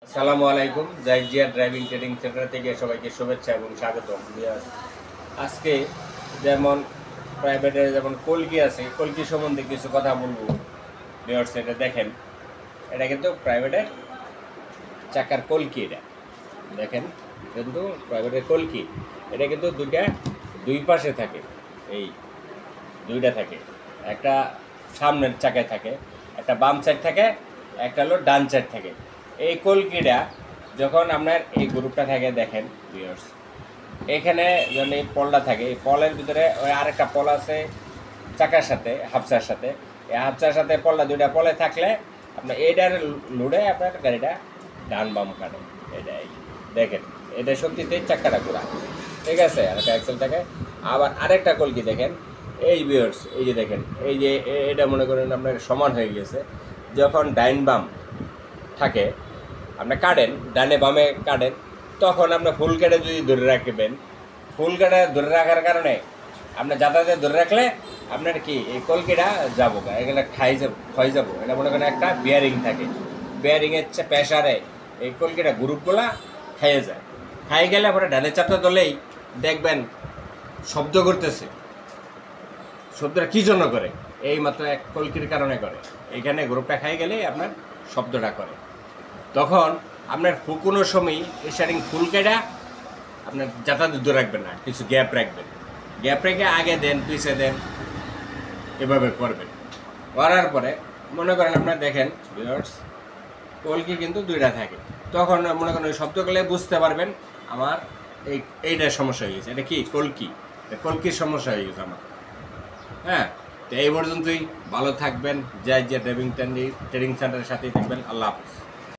আসসালামু আলাইকুম। জাইজিয়া driving training centre থেকে সবাইকে শুভেচ্ছা এবং স্বাগতম। আজকে যেমন প্রাইভেটের যেমন কলকি আছে, কলকি সম্বন্ধে কিছু কথা বলবো। ভিউয়ার্স, এটা দেখেন, এটা কিন্তু প্রাইভেটের চাকার কলকি। এটা দেখেন, কিন্তু প্রাইভেটের কলকি এটা কিন্তু দুই পাশে থাকে। এই দুইটা থাকে, একটা সামনের চাকায় থাকে, একটা বাম সাইড থাকে, একটা হলো ডান সাইড থাকে। এই কলকিটা যখন আপনার এই গ্রুপটা থাকে, দেখেন ভিউয়ার্স, এখানে যখন এই পলটা থাকে, এই পলের ভিতরে ওই আরেকটা পল আছে চাকার সাথে, হাফসার সাথে। এই হাফসার সাথে পলটা, দুইটা পলে থাকলে আপনার এইটার লোডে আপনার গাড়িটা ডান বাম কাটে। এটাই দেখেন, এটা সত্যিতেই চাকাটা ঘোরা, ঠিক আছে। আর একটা অ্যাক্সেল থাকে। আবার আরেকটা কলকি দেখেন, এই ভিউয়ার্স, এই যে দেখেন, এই যে এটা মনে করেন আপনার সমান হয়ে গেছে। যখন ডাইন বাম থাকে, আপনি কাটেন, ডানে বামে কাটেন, তখন আপনার ফুল কেটে যদি ধরে রাখবেন, ফুল কেটে ধরে রাখার কারণে আপনার যাতায়াতে ধরে রাখলে আপনার কি এই কলকিটা যাবো, এগুলো ক্ষয় যাবো। এটা মনে করেন একটা বিয়ারিং থাকে, বিয়ারিংয়ের প্রেশারে এই কলকিটা গ্রুপগুলা খেয়ে যায়। খাই গেলে পরে ডানের চাপটা ধরলেই দেখবেন শব্দ করতেছে। শব্দটা কী জন্য করে? এই মাত্র এক কলকির কারণে করে। এখানে গ্রুপটা খাই গেলেই আপনার শব্দটা করে। তখন আপনার কোনো সময় স্টার্টিং ফুল কেটা আপনার যাতায়াত দূর রাখবেন না, কিছু গ্যাপ রাখবেন। গ্যাপ রেখে আগে দেন, পিছে দেন, এভাবে করবেন। করার পরে মনে করেন আপনার দেখেন ভিউয়ার্স, কলকি কিন্তু দুইটা থাকে। তখন মনে করেন ওই শব্দগুলো বুঝতে পারবেন আমার এইটার সমস্যা হয়ে গেছে। এটা কি কলকি, কলকির সমস্যা হয়ে গেছে আমার। হ্যাঁ, তো এই পর্যন্তই। ভালো থাকবেন। জাইজিয়া ড্রাইভিং ট্রেনিং সেন্টারের সাথেই থাকবেন। আল্লাহ হাফিজ।